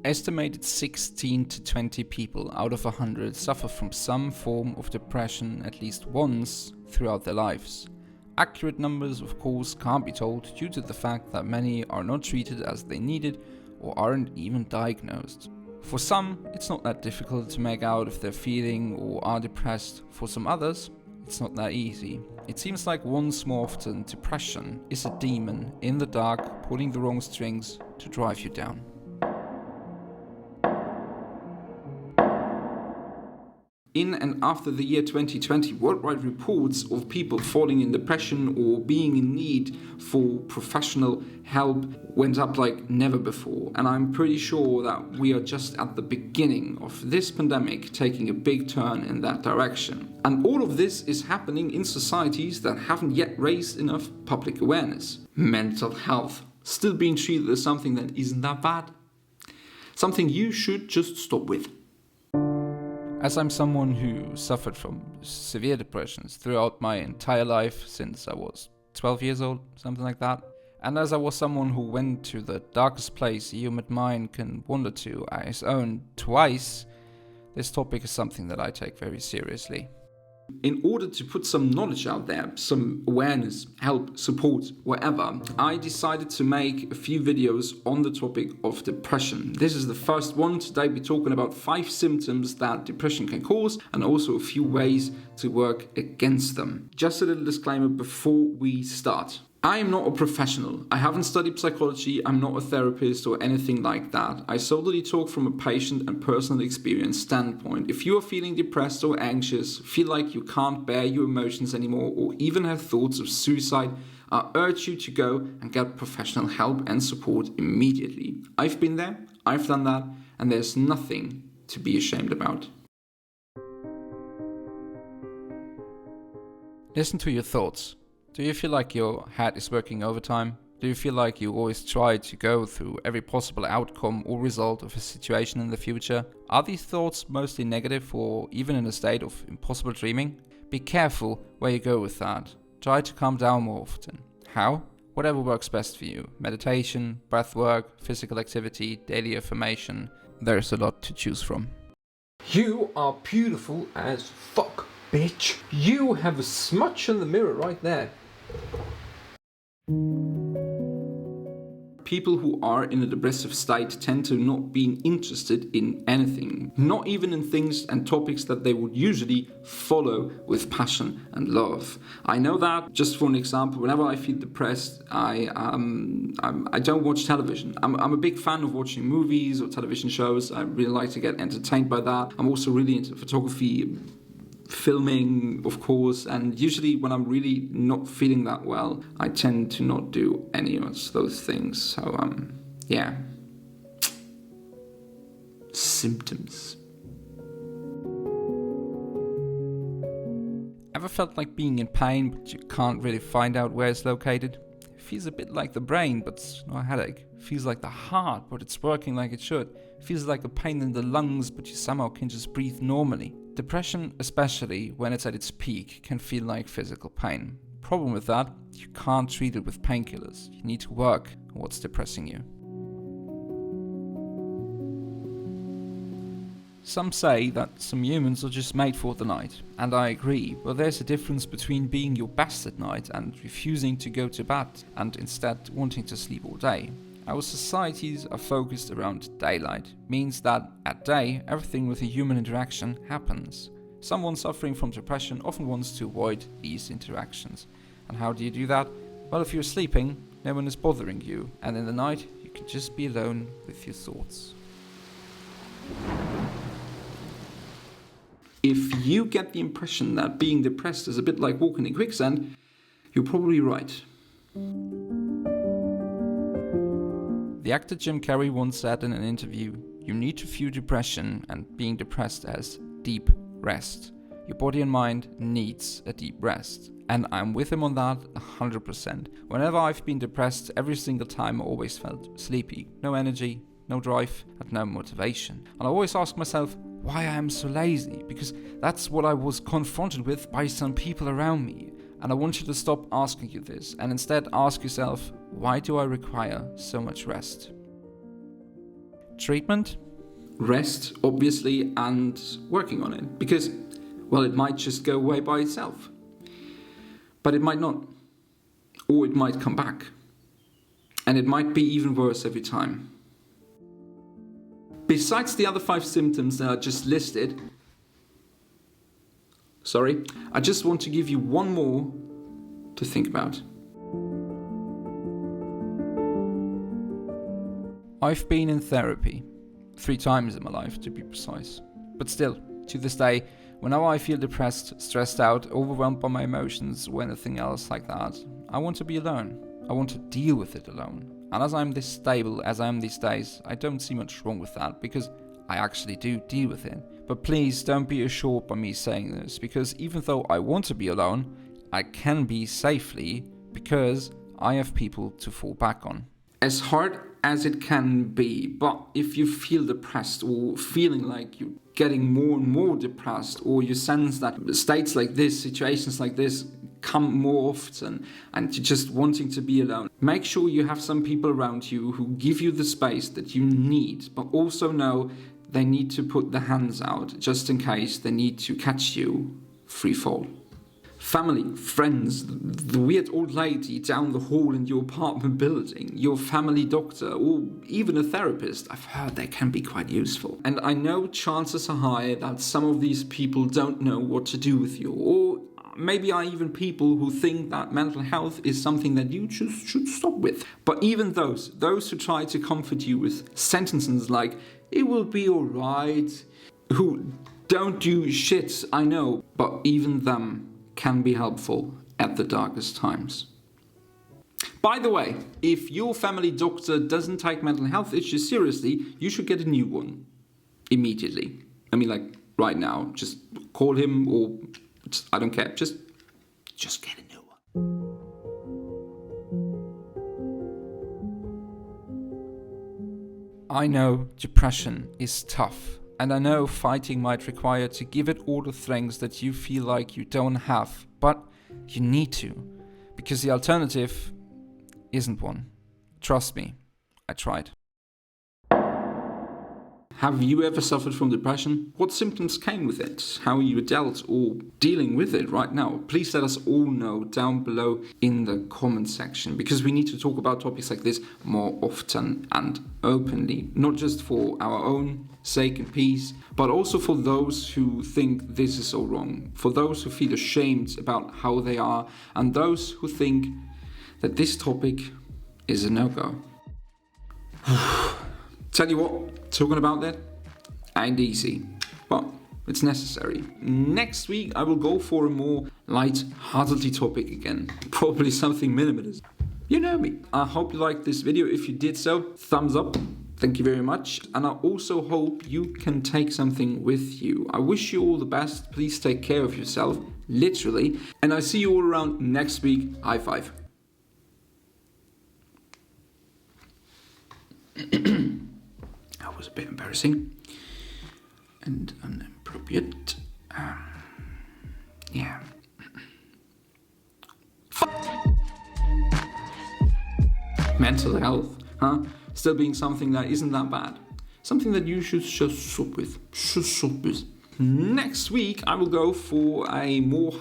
estimated 16 to 20 people out of 100 suffer from some form of depression at least once throughout their lives. Accurate numbers, of course, can't be told due to the fact that many are not treated as they needed or aren't even diagnosed. For some, it's not that difficult to make out if they're feeling or are depressed. For some others, it's not that easy. It seems like once more often depression is a demon in the dark pulling the wrong strings to drive you down. In and after the year 2020, worldwide reports of people falling in depression or being in need for professional help went up like never before. And I'm pretty sure that we are just at the beginning of this pandemic taking a big turn in that direction. And all of this is happening in societies that haven't yet raised enough public awareness. Mental health still being treated as something that isn't that bad. Something you should just stop with. As I'm someone who suffered from severe depressions throughout my entire life since I was 12 years old, something like that, and as I was someone who went to the darkest place a human mind can wander to at his own twice, this topic is something that I take very seriously. In order to put some knowledge out there, some awareness, help, support, whatever, I decided to make a few videos on the topic of depression. This is the first one. Today we're talking about 5 symptoms that depression can cause and also a few ways to work against them. Just a little disclaimer before we start. I am not a professional. I haven't studied psychology, I'm not a therapist or anything like that. I solely talk from a patient and personal experience standpoint. If you are feeling depressed or anxious, feel like you can't bear your emotions anymore, or even have thoughts of suicide, I urge you to go and get professional help and support immediately. I've been there, I've done that, and there's nothing to be ashamed about. Listen to your thoughts. Do you feel like your head is working overtime? Do you feel like you always try to go through every possible outcome or result of a situation in the future? Are these thoughts mostly negative or even in a state of impossible dreaming? Be careful where you go with that. Try to calm down more often. How? Whatever works best for you. Meditation, breath work, physical activity, daily affirmation. There's a lot to choose from. You are beautiful as fuck, bitch. You have a smudge in the mirror right there. People who are in a depressive state tend to not be interested in anything, not even in things and topics that they would usually follow with passion and love. I know that, just for an example, whenever I feel depressed, I don't watch television. I'm a big fan of watching movies or television shows. I really like to get entertained by that. I'm also really into photography, filming, of course, and usually when I'm really not feeling that well, I tend to not do any of those things. So, yeah. Symptoms. Ever felt like being in pain, but you can't really find out where it's located? It feels a bit like the brain, but it's not a headache. It feels like the heart, but it's working like it should. It feels like a pain in the lungs, but you somehow can just breathe normally. Depression, especially when it's at its peak, can feel like physical pain. Problem with that, you can't treat it with painkillers. You need to work on what's depressing you. Some say that some humans are just made for the night, and I agree, but there's a difference between being your best at night and refusing to go to bed and instead wanting to sleep all day. Our societies are focused around daylight, means that at day everything with a human interaction happens. Someone suffering from depression often wants to avoid these interactions. And how do you do that? Well, if you're sleeping, no one is bothering you, and in the night you can just be alone with your thoughts. If you get the impression that being depressed is a bit like walking in quicksand, you're probably right. The actor Jim Carrey once said in an interview, "You need to view depression and being depressed as deep rest. Your body and mind needs a deep rest." And I'm with him on that 100%. Whenever I've been depressed, every single time I always felt sleepy. No energy, no drive, and no motivation. And I always ask myself why I am so lazy, because that's what I was confronted with by some people around me. And I want you to stop asking you this and instead ask yourself, why do I require so much rest? Treatment? Rest, obviously, and working on it. Because, well, it might just go away by itself. But it might not. Or it might come back. And it might be even worse every time. Besides the other 5 symptoms that I just listed, I just want to give you one more to think about. I've been in therapy 3 times in my life, to be precise. But still, to this day, whenever I feel depressed, stressed out, overwhelmed by my emotions, or anything else like that, I want to be alone. I want to deal with it alone. And as I'm this stable as I am these days, I don't see much wrong with that, because I actually do deal with it. But please don't be assured by me saying this, because even though I want to be alone, I can be safely, because I have people to fall back on. As hard as it can be, but if you feel depressed or feeling like you're getting more and more depressed, or you sense that states like this, situations like this come more often and you're just wanting to be alone, make sure you have some people around you who give you the space that you need, but also know they need to put their hands out just in case they need to catch you free fall. Family, friends, the weird old lady down the hall in your apartment building, your family doctor, or even a therapist. I've heard they can be quite useful. And I know chances are high that some of these people don't know what to do with you, or maybe are even people who think that mental health is something that you just should stop with. But even those who try to comfort you with sentences like, "It will be alright," who don't do shit, I know, but even them can be helpful at the darkest times. By the way, if your family doctor doesn't take mental health issues seriously, you should get a new one immediately. I mean, like right now, just call him, or I don't care, just get a new one. I know depression is tough. And I know fighting might require to give it all the things that you feel like you don't have, but you need to, because the alternative isn't one. Trust me, I tried. Have you ever suffered from depression? What symptoms came with it? How you dealt or dealing with it right now? Please let us all know down below in the comment section, because we need to talk about topics like this more often and openly, not just for our own sake and peace, but also for those who think this is so wrong, for those who feel ashamed about how they are, and those who think that this topic is a no-go. Tell you what, talking about that ain't easy, but it's necessary. Next week I will go for a more light-hearted topic again, probably something minimalist. You know me. I hope you liked this video. If you did so, thumbs up. Thank you very much. And I also hope you can take something with you. I wish you all the best. Please take care of yourself, literally. And I see you all around next week. High five. That was a bit embarrassing and inappropriate. Yeah. Mental health, huh? Still being something that isn't that bad. Something that you should just stop with. Next week I will go for a more